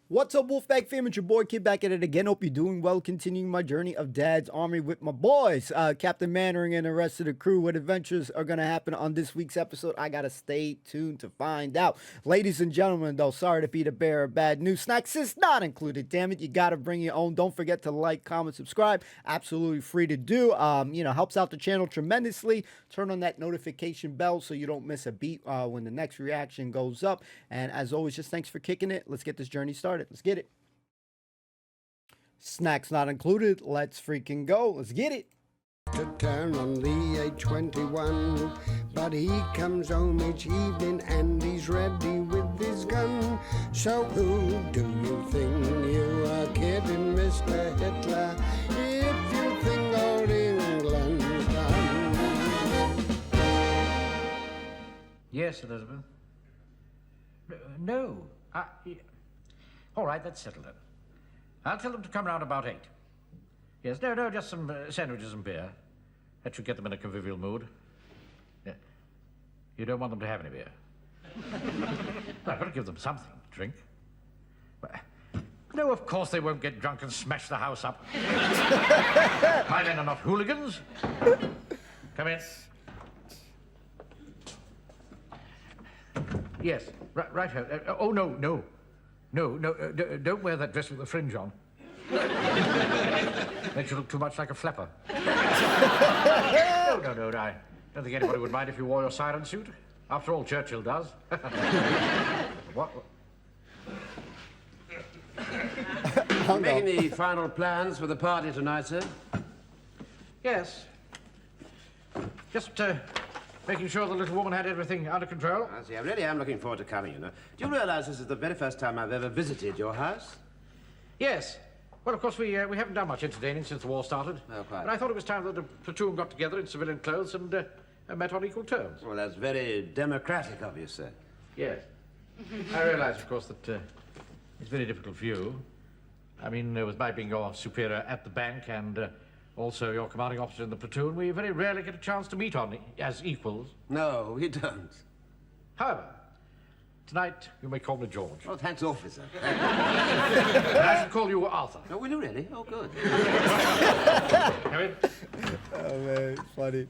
What's up, Wolfpack fam? It's your boy Kid back at it again. Hope you're doing well. Continuing my journey of Dad's Army with my boys, Captain Mainwaring and the rest of the crew. What adventures are going to happen on this week's episode? I got to stay tuned to find out. Ladies and gentlemen, though, sorry to be the bearer of bad news. Snacks is not included, damn it. You got to bring your own. Don't forget to like, comment, subscribe. Absolutely free to do. Helps out the channel tremendously. Turn on that notification bell so you don't miss a beat when the next reaction goes up. And as always, just thanks for kicking it. Let's get this journey started. Let's get it. Snacks not included. Let's freaking go. Let's get it. To turn on the A21, but he comes home each evening and he's ready with his gun. So who do you think you are kidding, Mr. Hitler, if you think old England's done? Yes, Elizabeth. No. All right, that's settled then. I'll tell them to come round about 8. Yes, no, just some sandwiches and beer. That should get them in a convivial mood. Yeah. You don't want them to have any beer? Well, I've got to give them something to drink. No, of course they won't get drunk and smash the house up. My men are not hooligans. Come in. Yes, right. Oh, no, don't wear that dress with the fringe on. Makes you look too much like a flapper. No, I don't think anybody would mind if you wore your siren suit. After all, Churchill does. What? Making the final plans for the party tonight, sir? Yes. Just, making sure the little woman had everything under control. I see. I really am looking forward to coming, you know. Do you realize this is the very first time I've ever visited your house? Yes. Well, of course, we haven't done much entertaining since the war started. Oh, quite. But I thought it was time that the platoon got together in civilian clothes and met on equal terms. Well, that's very democratic of you, sir. Yes. I realize, of course, that it's very difficult for you. I mean, with my being your superior at the bank and also your commanding officer in the platoon, we very rarely get a chance to meet as equals. No, we don't. However, tonight you may call me George. Oh, thanks awfully, sir. And I shall call you Arthur. Oh, will you really? Oh, good. Come in. Oh, man, it's funny.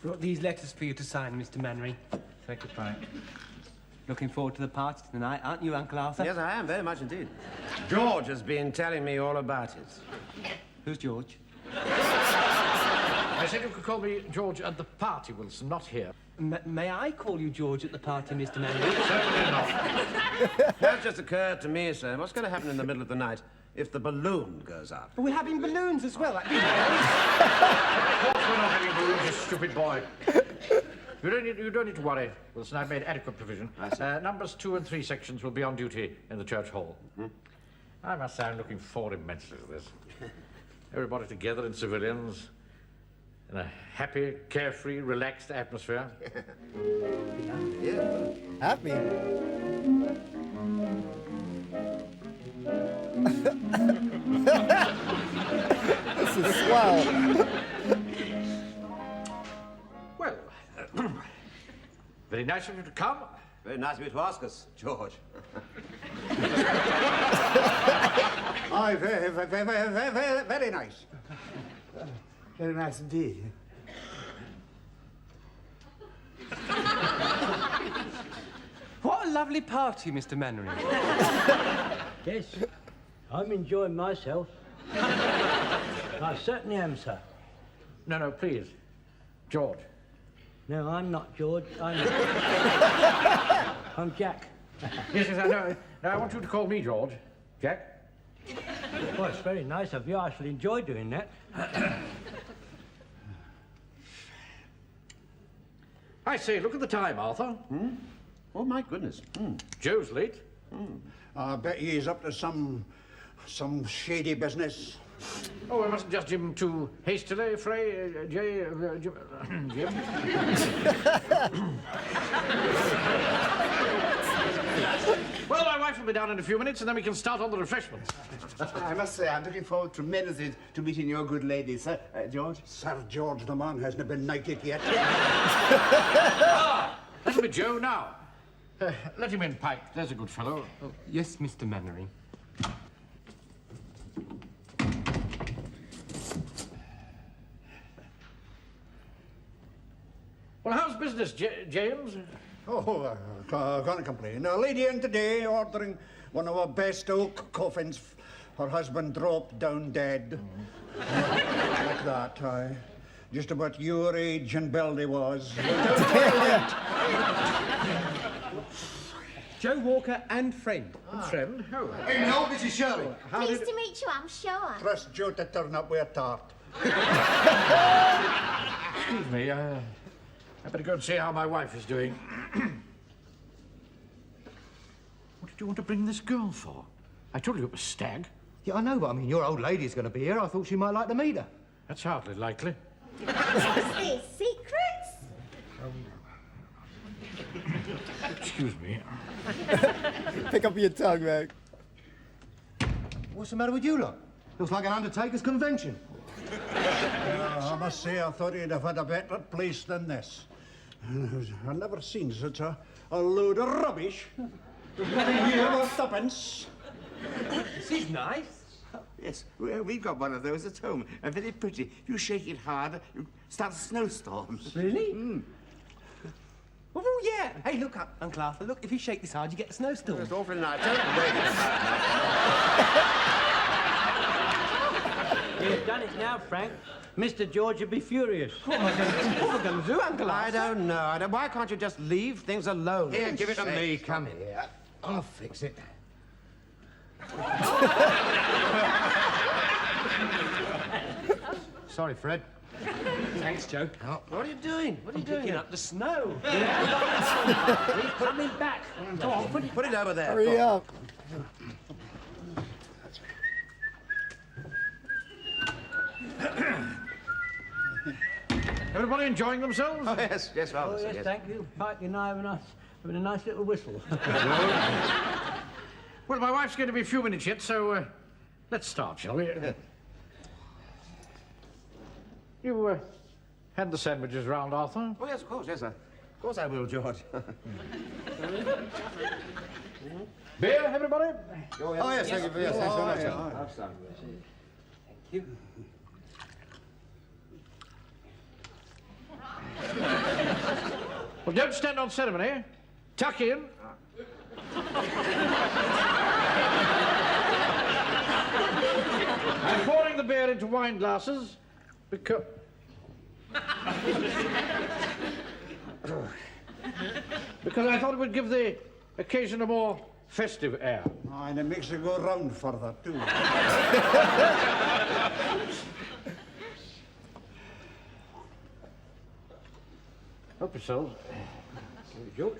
Brought these letters for you to sign, Mr. Mainwaring. Thank you, Pike. Looking forward to the party tonight, aren't you, Uncle Arthur? Yes, I am, very much indeed. George has been telling me all about it. Who's George? I said you could call me George at the party, Wilson, not here. May I call you George at the party, Mr. Mainwaring? Certainly not. That just occurred to me, sir. What's going to happen in the middle of the night if the balloon goes up? We're having balloons as well. Of course we're not having balloons, you stupid boy. You don't need to worry, Wilson. I've made adequate provision. Numbers 2 and 3 sections will be on duty in the church hall. Mm-hmm. I must say I'm looking forward immensely to this. Everybody together in civilians, in a happy, carefree, relaxed atmosphere. Yeah. Happy. This is swell. Well, very nice of you to come. Very nice of you to ask us, George. Aye, very nice. Very nice indeed. What a lovely party, Mr. Mainwaring. Yes, I'm enjoying myself. I certainly am, sir. No, please. George. No, I'm not George. I'm Jack. Yes, I know. Now, I want you to call me George. Jack? Well, it's very nice of you. I shall enjoy doing that. I say, look at the time, Arthur. Hmm? Oh, my goodness. Hmm. Joe's late. I bet he's up to some shady business. Oh, we mustn't judge him too hastily, Frey, Jim. Well, my wife will be down in a few minutes, and then we can start on the refreshments. I must say, I'm looking forward tremendously to meeting your good lady, Sir George. Sir George, the man, hasn't been knighted yet. Ah, that'll be Joe now. Let him in, Pike. There's a good fellow. Oh, yes, Mr. Mainwaring. Well, how's business, James? Oh, can't complain. A lady in today ordering one of our best oak coffins. Her husband dropped down dead. Like that, aye. Just about your age and build he was. Joe Walker and friend. Friend? Oh. Hey, no, this is Shirley. Pleased to meet you, I'm sure. Trust Joe to turn up with a tart. Excuse me, I better go and see how my wife is doing. What did you want to bring this girl for? I told you it was Stag. Yeah, I know, but I mean, your old lady's going to be here. I thought she might like to meet her. That's hardly likely. What's this, secrets? Excuse me. Pick up your tongue, man. What's the matter with you lot? Looks like an undertaker's convention. I must say, I thought he'd have had a better place than this. I've never seen such a load of rubbish. There's nothing here worth tuppence. This is nice. Yes, we've got one of those at home. Very pretty. If you shake it hard, you start a snowstorm. Really? Oh, yeah. Hey, look up, Uncle Arthur. Look, if you shake this hard, you get a snowstorm. It's awfully nice. Don't wait. You've done it now, Frank. Mr. George would be furious. What am I going to do, Uncle I Arthur? don't know. Why can't you just leave things alone? Here, give it to me. Come here. I'll fix it. Sorry, Fred. Thanks, Joe. What are you doing? What are you doing? Picking up the snow. He's coming back. Go on, Put it over there. Hurry up. Everybody enjoying themselves? Oh, yes, Oh, yes, thank you. Pike and I having a nice little whistle. Well, my wife's going to be a few minutes yet, so let's start, shall we? You hand the sandwiches round, Arthur. Oh, yes, of course, yes, sir. Of course I will, George. Beer, everybody? Oh, yes, thank you. Yes, thanks very much. Have some. Thank you. Well, don't stand on ceremony. Tuck in. I'm pouring the beer into wine glasses because I thought it would give the occasion a more festive air. And it makes it go round further, too. Help yourselves. George.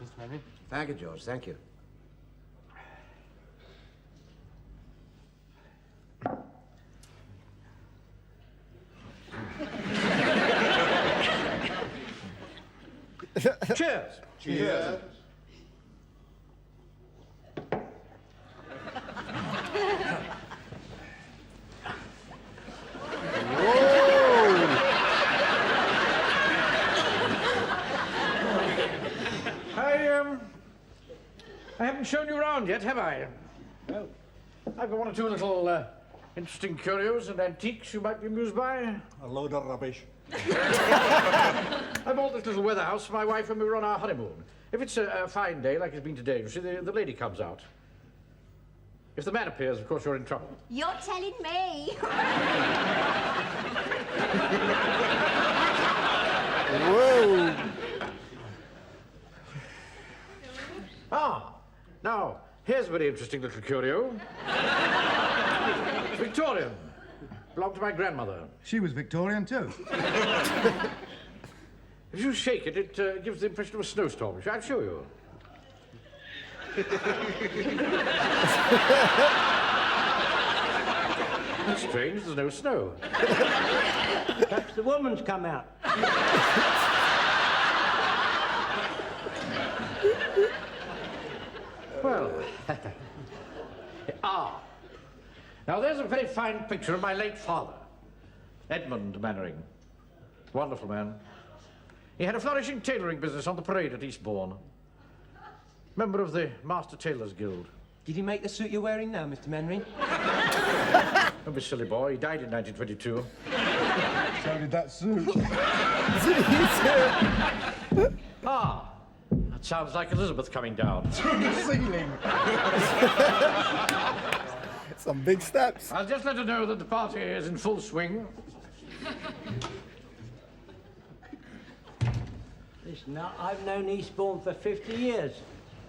Mr. Mainwaring. Thank you, George. Thank you. Cheers. Cheers. I haven't shown you around yet, have I? Well, I've got one or two little interesting curios and antiques you might be amused by. A load of rubbish. I bought this little weather house for my wife when we were on our honeymoon. If it's a fine day, like it's been today, you see, the lady comes out. If the man appears, of course, you're in trouble. You're telling me. Whoa. Ah, now, here's a very interesting little curio. It's Victorian. Belonged to my grandmother. She was Victorian, too. If you shake it, it gives the impression of a snowstorm. Shall I show you? That's strange, there's no snow. Perhaps the woman's come out. Well, now there's a very fine picture of my late father, Edmund Mainwaring. Wonderful man. He had a flourishing tailoring business on the parade at Eastbourne. Member of the Master Tailors Guild. Did he make the suit you're wearing now, Mr. Mainwaring? Don't be silly, boy. He died in 1922. So did that suit. Ah, that sounds like Elizabeth coming down. Through the ceiling. Some big steps. I'll just let her know that the party is in full swing. Listen, now, I've known Eastbourne for 50 years.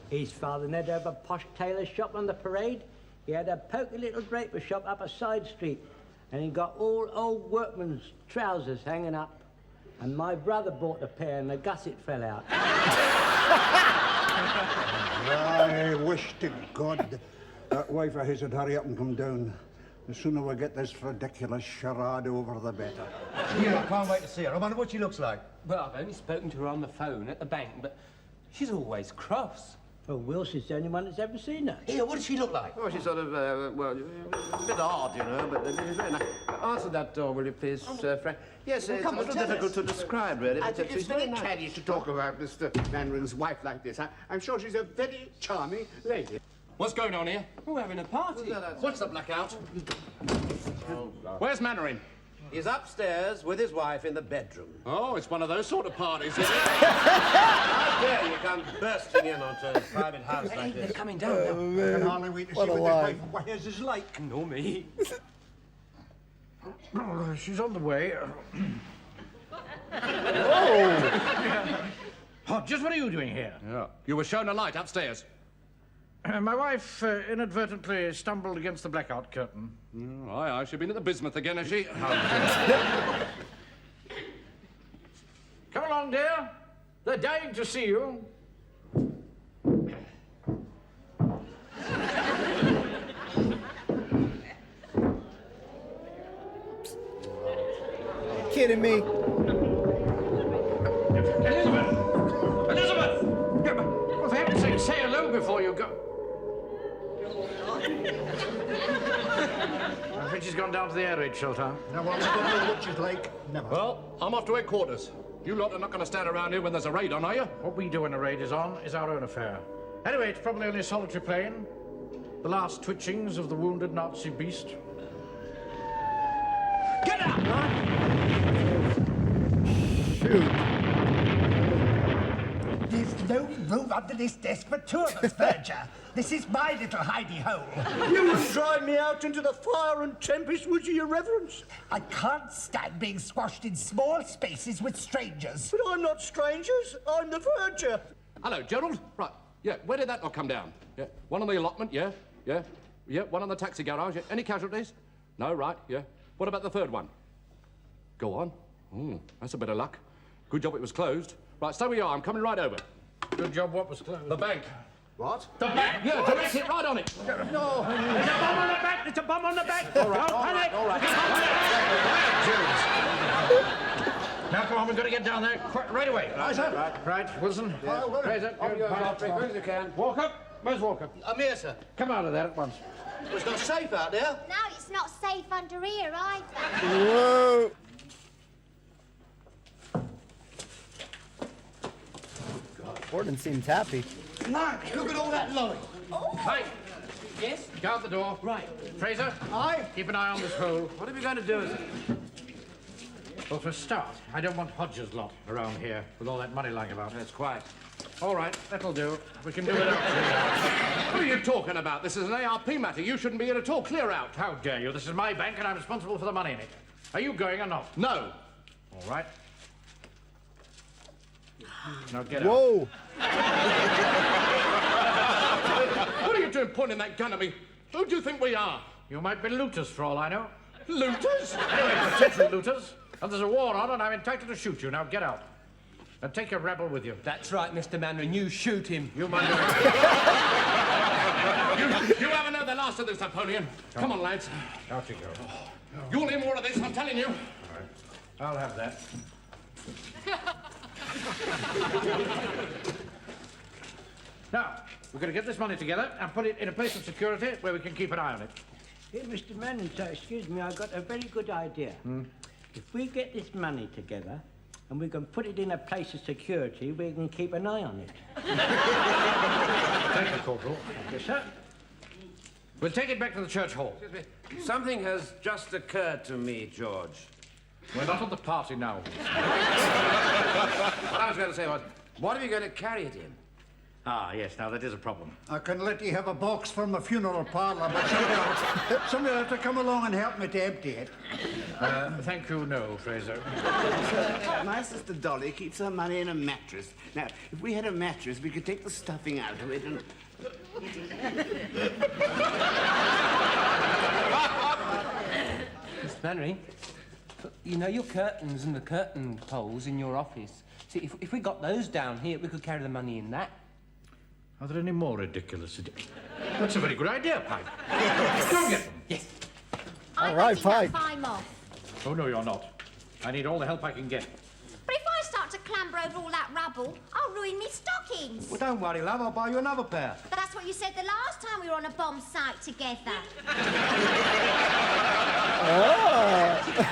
His father never had a posh tailor shop on the parade. He had a poky little draper shop up a side street, and he got all old workmen's trousers hanging up. And my brother bought a pair, and the gusset fell out. I wish to God that wife of his would hurry up and come down. The sooner we get this ridiculous charade over, the better. Yeah, I can't wait to see her. I wonder what she looks like. Well, I've only spoken to her on the phone at the bank, but she's always cross. Well, Wilson's the only one that's ever seen her. Here, what does she look like? Oh, she's sort of, well, a bit odd, you know, but she's very nice. Answer that door, will you, please, Frank? Yes, it's a little difficult to describe, really. I But think it's she's very nice. catty to talk about Mr. Mainwaring's wife like this. I'm sure she's a very charming lady. What's going on here? We're having a party. What's the blackout? Where's Mainwaring? He's upstairs with his wife in the bedroom. Oh, it's one of those sort of parties, is it? How dare you come bursting in onto a private house Hey, like they're this? coming down now. I can hardly wait to What see a what this lie. wife of his is like. Nor me. Oh, she's on the way. Hodges, what are you doing here? Yeah. You were shown a light upstairs. My wife inadvertently stumbled against the blackout curtain. Oh, aye. She's been at the bismuth again, has she? Come along, dear. They're dying to see you. Kidding me? Elizabeth! Elizabeth! Yeah, but, well, for heaven's sake, say hello before you go. I think she's gone down to the air raid shelter. Now, what she's like? Never. Well, I'm off to headquarters. You lot are not going to stand around here when there's a raid on, are you? What we do when a raid is on is our own affair. Anyway, it's probably only a solitary plane. The last twitchings of the wounded Nazi beast. Get out! There's no room under this desk for two of us, Verger. This is my little hidey hole. You wouldn't drive me out into the fire and tempest, would you, Your Reverence? I can't stand being squashed in small spaces with strangers. But I'm not strangers. I'm the Verger. Hello, Gerald. Right. Yeah, where did that lot come down? Yeah. One on the allotment, yeah. Yeah. Yeah, one on the taxi garage. Yeah. Any casualties? No, right, yeah. What about the third one? Go on. That's a bit of luck. Good job it was closed. Right, stay where you are. I'm coming right over. Good job what was closed. The bank. What? The bank? Yeah, direct it right on it. No. There's a bomb on the back! There's a bomb on the back! Don't panic! All right. Now, come on, we've got to get down there right away. Right, sir. Right, Wilson. Fraser, Fraser, As quick as you can. Walker. Where's Walker? I'm here, sir. Come out of there at once. It's not safe out there. No, it's not safe under here either. Whoa. Gordon seems happy. Mark, look at all that lolly. Hey, Yes? guard the door. Right. Fraser. Aye. Keep an eye on this hole. What are we going to do? Well, for a start, I don't want Hodges' lot around here with all that money lying about. It's quiet. All right, that'll do. We can do it up. What are you talking about? This is an ARP matter. You shouldn't be here at all. Clear out. How dare you? This is my bank and I'm responsible for the money in it. Are you going or not? No. All right. Now get out. Whoa. What are you doing pointing that gun at me? Who do you think we are? You might be looters for all I know. Looters? Anyway, potential looters. And there's a war on and I'm entitled to shoot you. Now get out. And take your rebel with you. That's right, Mr. Mainwaring. You shoot him. You mind your... You haven't heard the last of this, Napoleon. Come on, lads. Out you go. You'll hear more of this, I'm telling you. All right. I'll have that. Now, we're going to get this money together and put it in a place of security where we can keep an eye on it. Here, Mr. Manning, sir, excuse me, I've got a very good idea. If we get this money together and we can put it in a place of security where we can keep an eye on it. Thank you, Corporal. Yes, sir. We'll take it back to the church hall. Excuse me. Something has just occurred to me, George. We're not at the party now. What I was going to say was, what are you going to carry it in? Ah, yes, now that is a problem. I can let you have a box from a funeral parlour, but somebody will have to come along and help me to empty it. Thank you, no, Fraser. My sister Dolly keeps her money in a mattress. Now, if we had a mattress, we could take the stuffing out of it and... Mr. Mainwaring, you know your curtains and the curtain poles in your office. See, if we got those down here, we could carry the money in that. Are there any more ridiculous ideas? That's a very good idea, Pike. Go get them. Yes. All right, Pike. I'm off. Oh, no, you're not. I need all the help I can get. But if I start to clamber over all that rubble, I'll ruin me stockings. Well, don't worry, love. I'll buy you another pair. But that's what you said the last time we were on a bomb site together.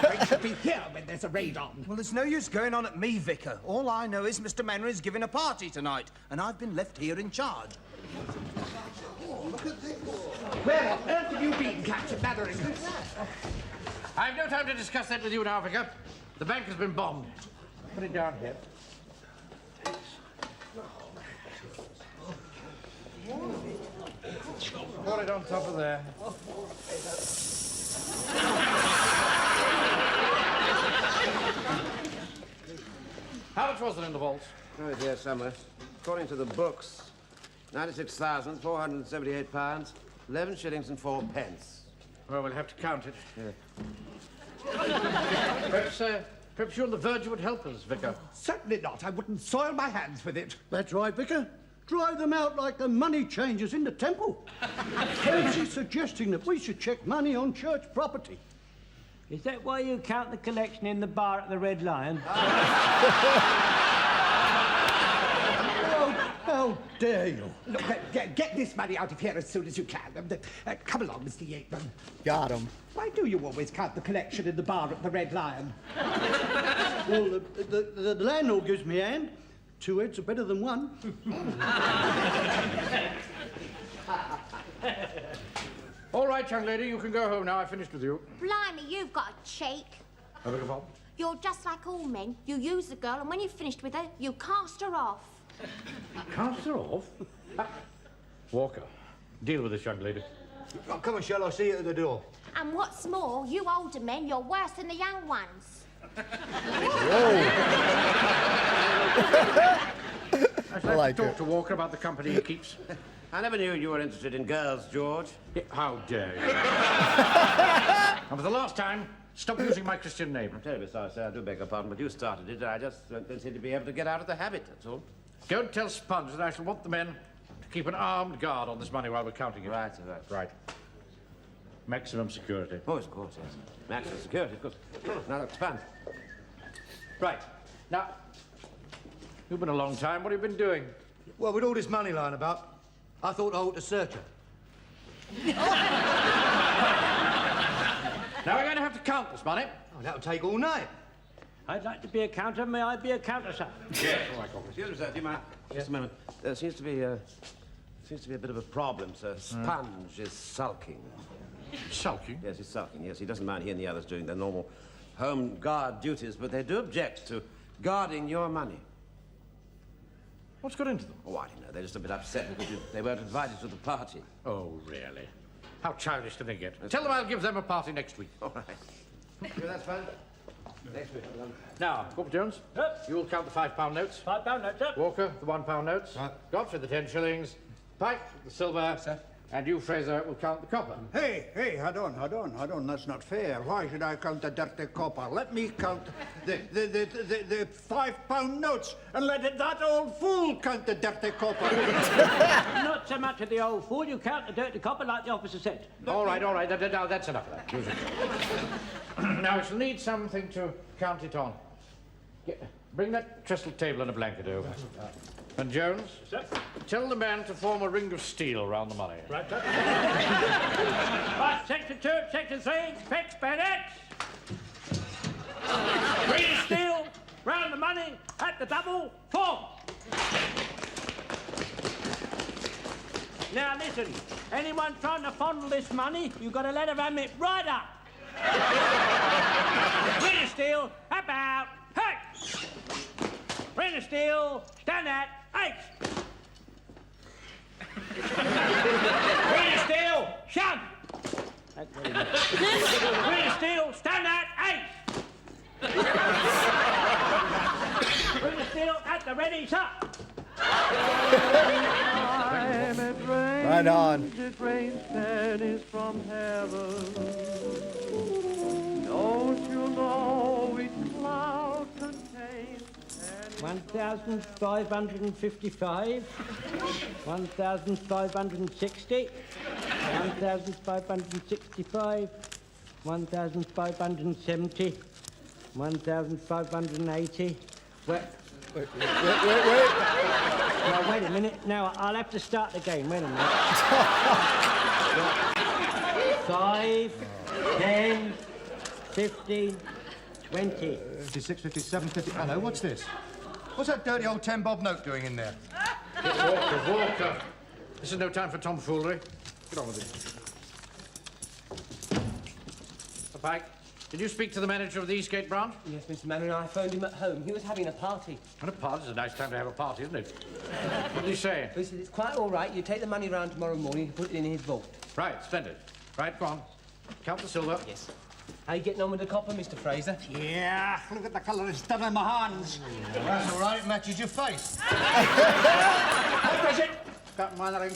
We should be here when there's a raid on. Well, there's no use going on at me, Vicar. All I know is Mr. Mainwaring's giving a party tonight, and I've been left here in charge. Where on earth have you been, Captain Mainwaring? I've no time to discuss that with you now, Vicar. The bank has been bombed. Put it down here. Put it on top of there. How much was there in the vaults? Oh, it's here somewhere. According to the books, £96,478, 11 shillings and 4 pence. Well, we'll have to count it. Yeah. Perhaps you and the Virgin would help us, Vicar. Certainly not. I wouldn't soil my hands with it. That's right, Vicar. Drive them out like the money changers in the temple. She's suggesting that we should check money on church property. Is that why you count the collection in the bar at the Red Lion? How dare you? Look, get this money out of here as soon as you can. Come along, Mr. Yeatman. Got him. Why do you always count the collection in the bar at the Red Lion? Well, the landlord gives me a hand. 2 heads are better than 1. All right, young lady, you can go home now. I finished with you. Blimey, you've got a cheek. I beg your pardon? You're just like all men. You use the girl, and when you've finished with her, you cast her off. Cast her off? Walker, deal with this young lady. Oh, come on, Cheryl, I'll see you at the door. And what's more, you older men, you're worse than the young ones. I'd like to talk to Walker about the company he keeps. I never knew you were interested in girls, George. Yeah, how dare you? And for the last time, stop using my Christian name. I'm terribly sorry, sir. I do beg your pardon, but you started it. I just don't seem to be able to get out of the habit, that's all. Don't tell Sponge that I shall want the men to keep an armed guard on this money while we're counting it. Right, sir, right. Right. Maximum security. Oh, of course, yes. Maximum security, of course. Now, that's fun. Right. Now, you've been a long time. What have you been doing? Well, with all this money lying about, I thought I ought to search her. Now we're going to have to count this money. Oh, that'll take all night. I'd like to be a counter. May I be a counter, sir? Yes. All right, Excuse me, sir. Do you mind? Just a moment. There seems to be a bit of a problem, sir. Sponge is sulking. Sulking? Yes, he's sulking. Yes, he doesn't mind he and the others doing their normal home guard duties, but they do object to guarding your money. What's got into them? Oh, I don't know. They're just a bit upset because they weren't invited to the party. Oh, really? How childish can they get? Tell them I'll give them a party next week. All right. Yeah, that's fine. Next week. Now, Corporal Jones, you will count the £5 notes. £5 notes, sir. Walker, the £1 notes. Right. Godfrey, the 10 shillings. Pike, the silver. Sir. And you, Fraser, will count the copper. Hey, hold on. That's not fair. Why should I count the dirty copper? Let me count the £5 notes and let that old fool count the dirty copper. Not so much of the old fool. You count the dirty copper like the officer said. All right. Now, that's enough of that. Now, we shall need something to count it on. Bring that trestle table and a blanket over. And Jones, sir, tell the man to form a ring of steel round the money. Right, sir. Right, Section 2, Section 3, fix bayonets. Ring of steel round the money. bubble formed. Now listen, anyone trying to fondle this money, you've got to let her have it right up. Ring of steel, about, hey! Ring of steel, stand at, eight! Ring of steel, shun! Ring of steel, stand at, eight! Ring of steel, at the ready, sir! Right on. It rains pennies from heaven. Don't you know each cloud contains 1,555, 1,560, 1,565, 1,570, 1,580. Wait. Now, wait a minute. Now, I'll have to start again. Wait a minute. 5, 10, 15, 20. 56, 57, 50... Hello, what's this? What's that dirty old 10-bob note doing in there? Walker. This is no time for tomfoolery. Get on with it. Mr. Pike, did you speak to the manager of the Eastgate branch? Yes, Mr. Mainwaring, I phoned him at home. He was having a party. And a party is a nice time to have a party, isn't it? What did he say? He said it's quite all right. You take the money round tomorrow morning and put it in his vault. Right, splendid. Right, go on. Count the silver. Yes. How you getting on with the copper, Mr. Fraser? Yeah, look at the colour it's done in my hands. That's all right, it matches your face. How is it? Captain Mainwaring,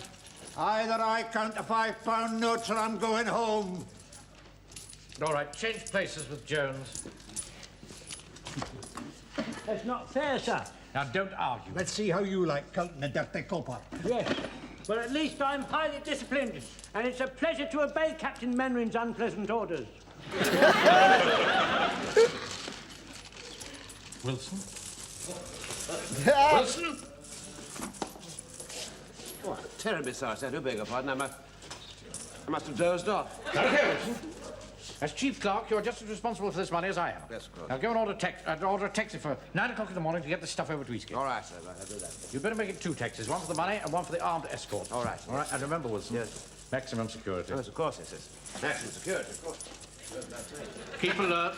either I count the £5 notes or I'm going home. All right, change places with Jones. That's not fair, sir. Now, don't argue. Let's see how you like counting the dirty copper. Yes. Well, at least I'm highly disciplined, and it's a pleasure to obey Captain Mainwaring's unpleasant orders. Wilson? Wilson? Oh, terribly sorry, sir. I do beg your pardon. I must have dozed off. Okay, Wilson. As chief clerk, you're just as responsible for this money as I am. Yes, of course. Now go and order a taxi for 9 o'clock in the morning to get this stuff over to Eastgate. All right, sir. Right, I'll do that. You'd better make it 2 taxis, one for the money and one for the armed escort. All right. All right, and remember, Wilson. Yes. Maximum security. Yes, of course, yes, yes. Maximum security, of course. Keep alert.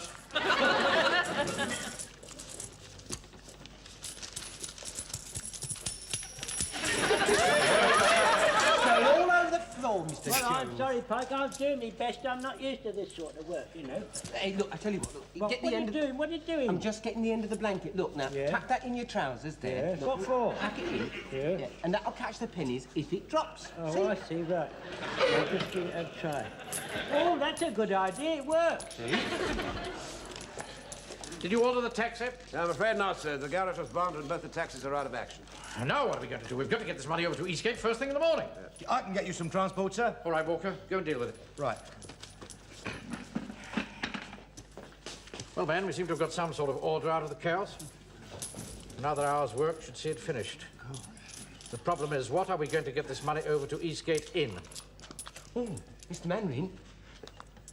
All over the floor, Mr. Well, Jones. I'm sorry, Pike. I'm doing my best. I'm not used to this sort of work, you know. Hey, look, I tell you what, look, What are you doing? What are you doing? I'm just getting the end of the blanket. Look, now, Yeah. tuck that in your trousers there. Yes. Look, What for? Tuck it in. Yeah. And that'll catch the pennies if it drops. Oh, See? I see, right. I'll just give it a try. Oh, that's a good idea. It works. Did you order the taxi? I'm afraid not, sir. The garage was bombed and both the taxis are out of action. Now what are we going to do? We've got to get this money over to Eastgate first thing in the morning. I can get you some transport, sir. All right, Walker, go and deal with it. Right. Well, man, we seem to have got some sort of order out of the chaos. Another hour's work should see it finished. The problem is, what are we going to get this money over to Eastgate in? Oh, Mr. Mainwaring,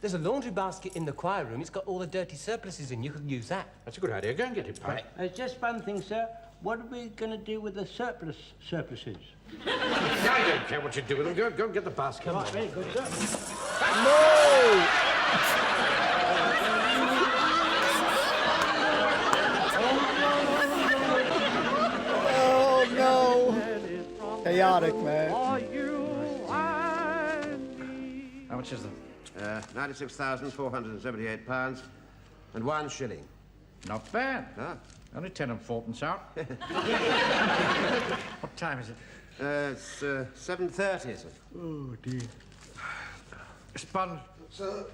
there's a laundry basket in the choir room. It's got all the dirty surpluses in. You could use that. That's a good idea. Go and get it, Pike. Right. It's just one thing, sir. What are we going to do with the surpluses? I don't care what you do with them. Go and get the basket. Come on, very good, sir. Oh, no. Chaotic, man. How much is them? £96,478 and 1 shilling. Not bad. Ah. Only 10 and 4pence out. What time is it? It's 7:30, sir. Oh, dear. Sponge. Sir.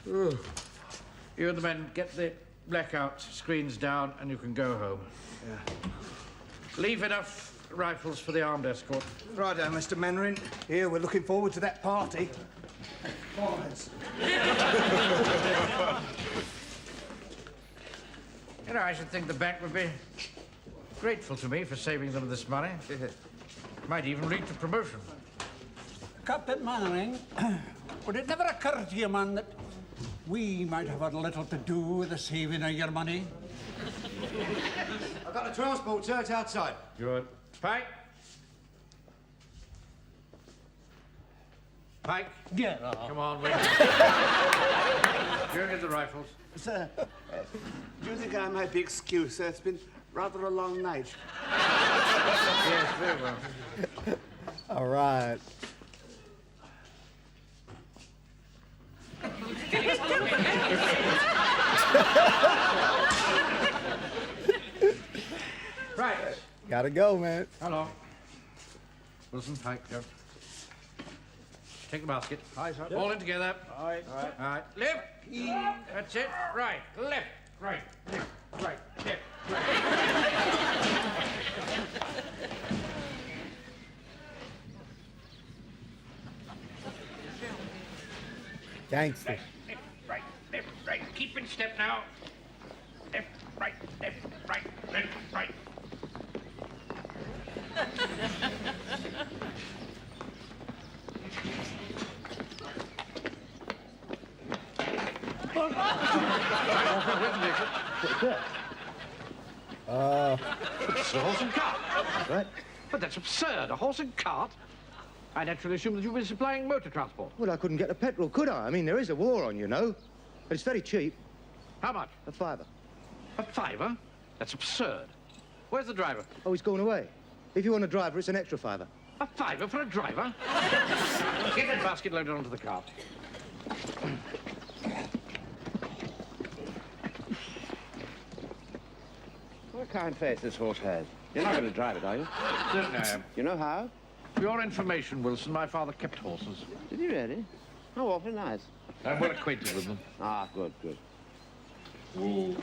You and the men get the blackout screens down and you can go home. Yeah. Leave enough rifles for the armed escort. Righto, Mr. Mainwaring. Here, we're looking forward to that party. You know, I should think the bank would be grateful to me for saving them this money. Might even lead to promotion. Captain Mainwaring, would it never occur to you, man, that we might have had a little to do with the saving of your money? I've got the transport, sir. It's outside. Good. Pike? Pike? Get off. Come on, wait. You get the rifles. Sir, do you think I might be excused, sir? It's been rather a long night. Yes, very well. All right. Right. Gotta go, man. Hello. Wilson, Pike, go. Take the basket. Aye, sir. All in together. Aye. All right. Left. That's it. Right. Left. Right. Left. Right. Left. Right. Gangster. Left, right, left, right. Keep in step now. Left, right, left, right, left, right. It's a horse and cart. Right. But that's absurd. A horse and cart? I naturally assumed that you were supplying motor transport. Well, I couldn't get the petrol, could I? I mean, there is a war on, you know. But it's very cheap. How much? A fiver. A fiver? That's absurd. Where's the driver? Oh, he's going away. If you want a driver, it's an extra fiver. A fiver for a driver? Get that basket loaded onto the cart. What a kind face this horse has. You're not going to drive it, are you? Certainly I am. You know how? For your information, Wilson, my father kept horses. Did you really? Oh, awfully nice. I'm well acquainted with them. Ah, good, good. Ooh.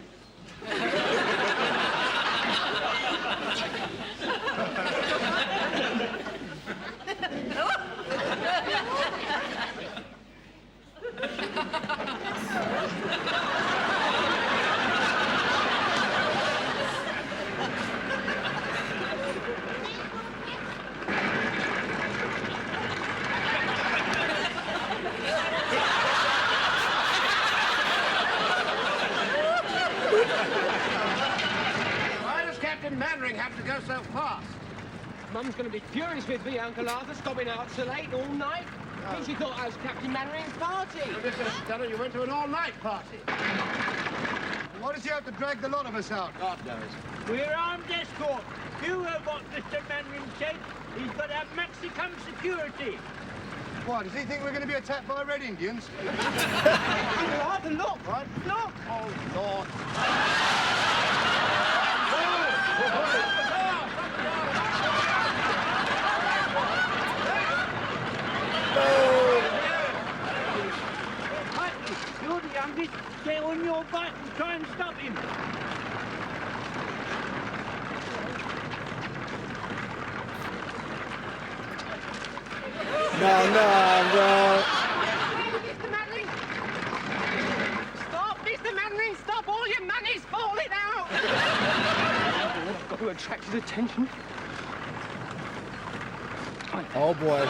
Why does Captain Mainwaring have to go so fast? Mum's going to be furious with me, Uncle Arthur, stopping out so late all night. I think she thought I was Captain Mainwaring's party. I'm just going to tell her you went to an all-night party. Why does he have to drag the lot of us out? God knows. We're armed escort. You heard what Mr. Mainwaring said. He's got to have maximum security. Why, does he think we're going to be attacked by Red Indians? Uncle Arthur, look! What? Look! Oh, Lord. You're the youngest. Get on your bike and try and stop him. No, bro. Mr. Mainwaring! Stop, Mr. Mainwaring! Stop! All your money's falling out! I've got to attract his attention. Oh, boy.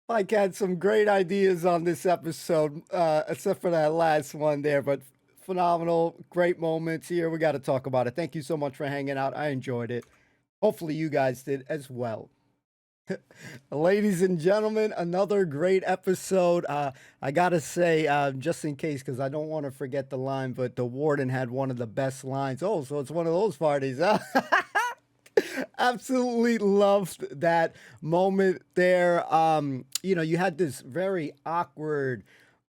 Mike had some great ideas on this episode, except for that last one there, but phenomenal, great moments here. We got to talk about it. Thank you so much for hanging out. I enjoyed it. Hopefully you guys did as well. Ladies and gentlemen, another great episode. I got to say, just in case, because I don't want to forget the line, but the warden had one of the best lines. Oh, so it's one of those parties, huh? Absolutely loved that moment there. You know, you had this very awkward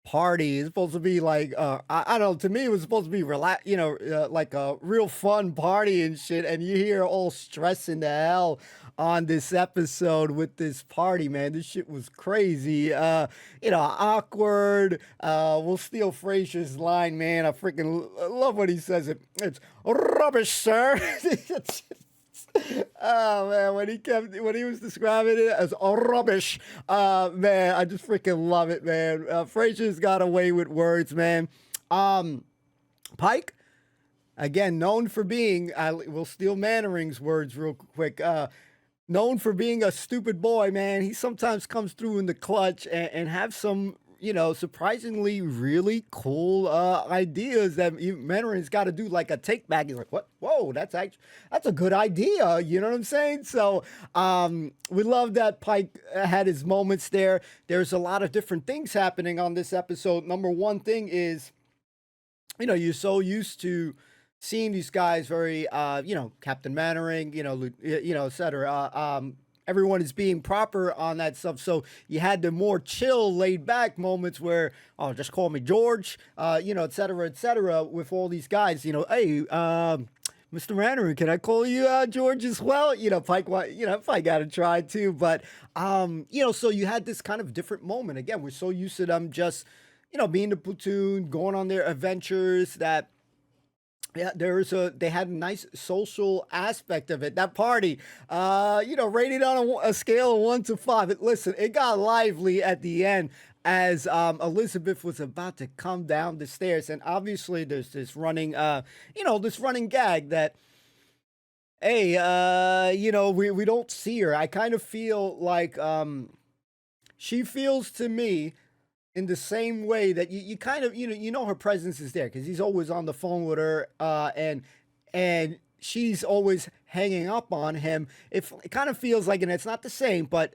party. It's supposed to be like, I don't know, to me, it was supposed to be like a real fun party and shit. And you hear all stressing the hell on this episode with this party, man. This shit was crazy. Awkward. We'll steal Frasier's line, man. I freaking love when he says it. It's rubbish, sir. Oh man, when he was describing it as rubbish, man, I just freaking love it, man. Frasier's got away with words, man. Pike, again, known for being, we'll steal Mannering's words real quick. Known for being a stupid boy, man. He sometimes comes through in the clutch and have some, surprisingly really cool ideas that Mannering's got to do, like a take back. He's like, what? Whoa, that's a good idea. You know what I'm saying? So we love that Pike had his moments there. There's a lot of different things happening on this episode. Number one thing is, you're so used to seeing these guys very, Captain Mannering, et cetera. Everyone is being proper on that stuff. So you had the more chill, laid back moments where, oh, just call me George, et cetera, with all these guys, hey, Mr. Mannering, can I call you George as well? Pike, Pike got to try too. But, so you had this kind of different moment. Again, we're so used to them just, being the platoon, going on their adventures that, yeah, they had a nice social aspect of it. That party, rated on a scale of 1 to 5. Listen, it got lively at the end as Elizabeth was about to come down the stairs. And obviously there's this running, this running gag that, hey, we don't see her. I kind of feel like she feels to me in the same way that you kind of, her presence is there because he's always on the phone with her and she's always hanging up on him. It kind of feels like, and it's not the same, but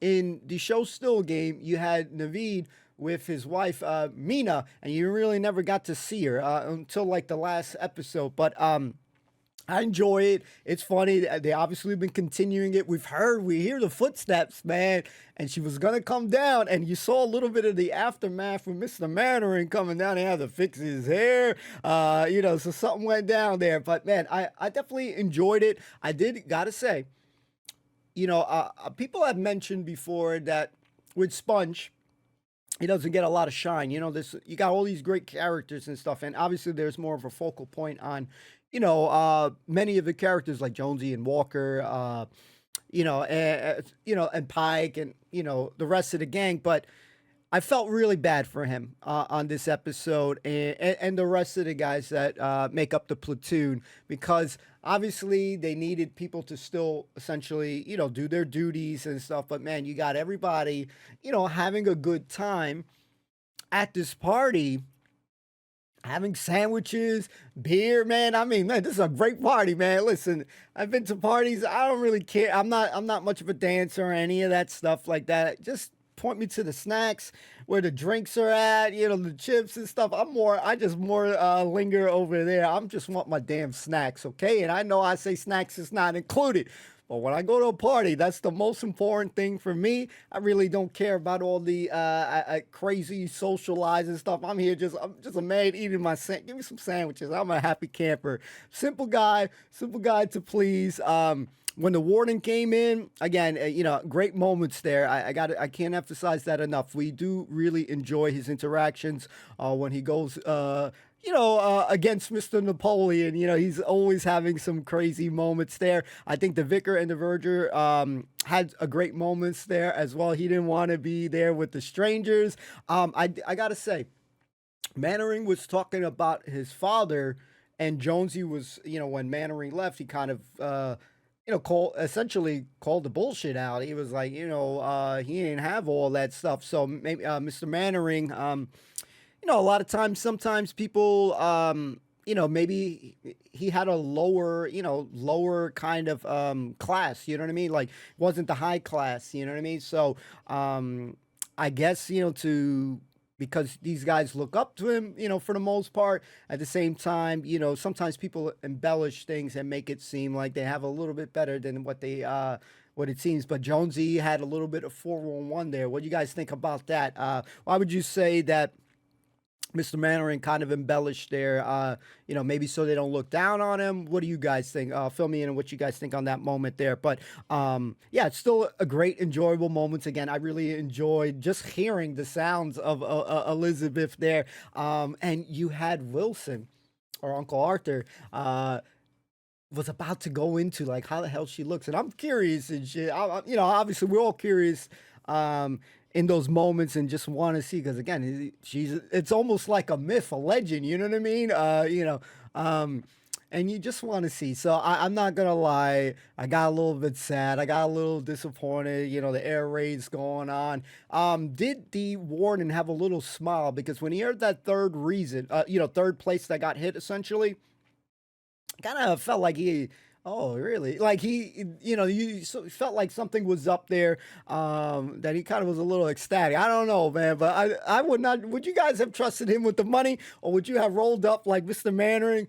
in the show Still Game, you had Naveed with his wife, Mina, and you really never got to see her until like the last episode. But I enjoy it. It's funny. They obviously been continuing it. We hear the footsteps, man. And she was going to come down. And you saw a little bit of the aftermath with Mr. Mannering coming down. He had to fix his hair. So something went down there. But, man, I definitely enjoyed it. I got to say, people have mentioned before that with Sponge, he doesn't get a lot of shine. You got all these great characters and stuff. And obviously there's more of a focal point on, many of the characters like Jonesy and Walker, and Pike and, the rest of the gang. But I felt really bad for him on this episode and the rest of the guys that make up the platoon, because obviously they needed people to still essentially, do their duties and stuff. But man, you got everybody, having a good time at this party, having sandwiches, beer, man. I mean, man, this is a great party, man. Listen, I've been to parties. I don't really care. I'm not much of a dancer or any of that stuff like that. Just point me to the snacks, where the drinks are at, the chips and stuff. I just more linger over there. I'm just want my damn snacks, okay? And I know I say snacks is not included. But when I go to a party, that's the most important thing for me. I really don't care about all the crazy socializing stuff. I'm just a man eating my give me some sandwiches. I'm a happy camper. Simple guy to please. When the warden came in, again, great moments there. I can't emphasize that enough. We do really enjoy his interactions when he goes against Mr. Napoleon. He's always having some crazy moments there. I think the Vicar and the Verger had a great moments there as well. He didn't want to be there with the strangers. I got to say, Mannering was talking about his father, and Jonesy was, when Mannering left, he kind of, essentially called the bullshit out. He was like, he didn't have all that stuff. So maybe Mr. Mannering, a lot of times, sometimes people, maybe he had a lower kind of class, you know what I mean? Like, wasn't the high class, you know what I mean? So I guess, to because these guys look up to him, for the most part. At the same time, sometimes people embellish things and make it seem like they have a little bit better than what it seems. But Jonesy had a little bit of 4-1 there. What do you guys think about that? Why would you say that Mr. Mainwaring kind of embellished there, maybe so they don't look down on him? What do you guys think? Fill me in on what you guys think on that moment there. But yeah, it's still a great, enjoyable moment. Again, I really enjoyed just hearing the sounds of Elizabeth there. And you had Wilson, or Uncle Arthur, was about to go into like how the hell she looks. And I'm curious and shit. Obviously we're all curious in those moments and just want to see, because again, it's almost like a myth, a legend, you know what I mean? And you just want to see. So I'm not gonna lie, I got a little bit sad, I got a little disappointed, the air raids going on. Did the warden have a little smile, because when he heard that third place that got hit, essentially, kind of felt like oh, really? Like you felt like something was up there, that he kind of was a little ecstatic. I don't know, man, but I would not. Would you guys have trusted him with the money, or would you have rolled up like Mr. Mainwaring?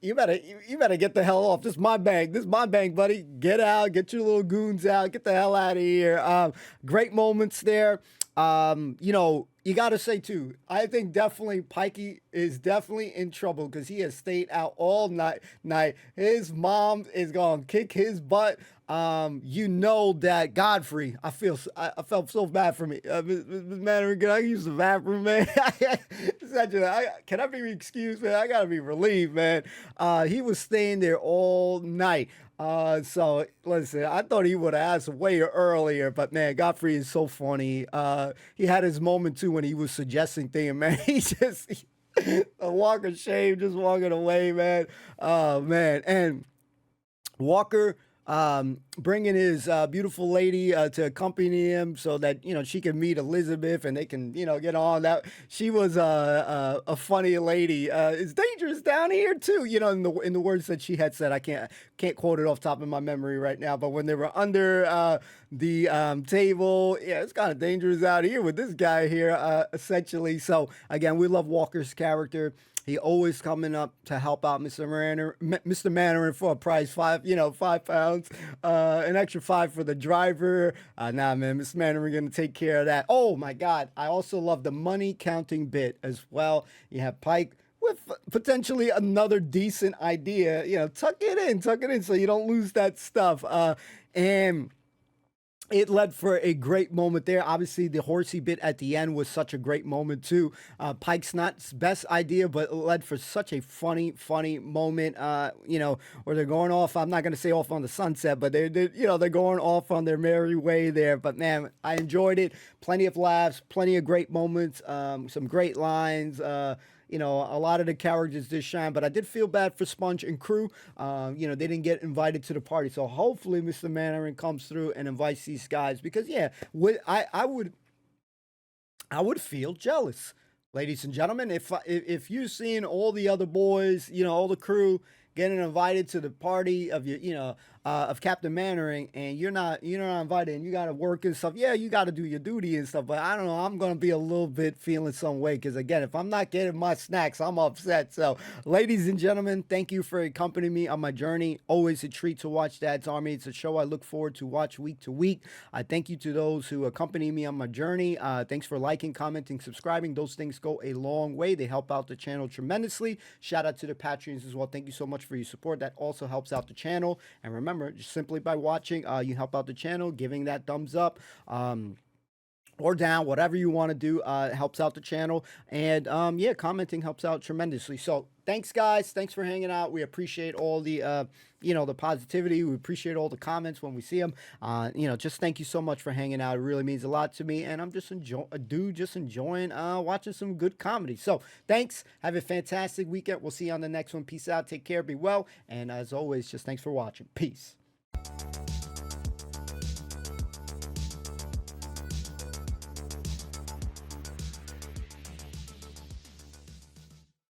You better get the hell off. This is my bank. This is my bank, buddy. Get out. Get your little goons out. Get the hell out of here. Great moments there. You got to say, too, I think definitely Pikey is definitely in trouble because he has stayed out all night. His mom is going to kick his butt. That Godfrey, I felt so bad for me. Man, can I use the bathroom, man? Can I be excused, man? I got to be relieved, man. He was staying there all night. So listen, I thought he would have asked way earlier, but man, Godfrey is so funny. He had his moment too when he was suggesting things, man. A walk of shame, just walking away, man. Oh man, and Walker bringing his beautiful lady to accompany him so that she can meet Elizabeth and they can get on. That she was a funny lady. It's dangerous down here too, in the words that she had said. I can't quote it off the top of my memory right now, but when they were under the table, yeah, it's kind of dangerous out here with this guy here, essentially. So again, we love Walker's character. He always coming up to help out Mr. Mainwaring for a price, £5, an extra $5 for the driver. Nah, man, Mr. Mainwaring gonna take care of that. Oh my God, I also love the money counting bit as well. You have Pike with potentially another decent idea. Tuck it in, so you don't lose that stuff. And it led for a great moment there. Obviously, the horsey bit at the end was such a great moment too. Pike's not his best idea, but it led for such a funny moment. Where they're going off. I'm not going to say off on the sunset, but they're going off on their merry way there. But man, I enjoyed it. Plenty of laughs, plenty of great moments, some great lines. A lot of the characters did shine, but I did feel bad for Sponge and crew. They didn't get invited to the party. So hopefully Mr. Mainwaring comes through and invites these guys because, yeah, I would feel jealous, ladies and gentlemen, if you've seen all the other boys, all the crew getting invited to the party of of Captain Mainwaring, and you're not invited, and you got to work and stuff. Yeah, you got to do your duty and stuff, but I don't know. I'm gonna be a little bit feeling some way because again, if I'm not getting my snacks, I'm upset. So, ladies and gentlemen, thank you for accompanying me on my journey. Always a treat to watch Dad's Army. It's a show I look forward to watch week to week. I thank you to those who accompany me on my journey. Thanks for liking, commenting, subscribing. Those things go a long way. They help out the channel tremendously. Shout out to the Patreons as well. Thank you so much for your support. That also helps out the channel. And remember, just simply by watching, you help out the channel, giving that thumbs up or down, whatever you want to do, helps out the channel. And yeah, commenting helps out tremendously. So thanks, guys. Thanks for hanging out. We appreciate all the the positivity. We appreciate all the comments when we see them. Just thank you so much for hanging out. It really means a lot to me, and I'm just enjoying watching some good comedy. So thanks. Have a fantastic weekend. We'll see you on the next one. Peace out. Take care. Be well. And as always, just thanks for watching. Peace.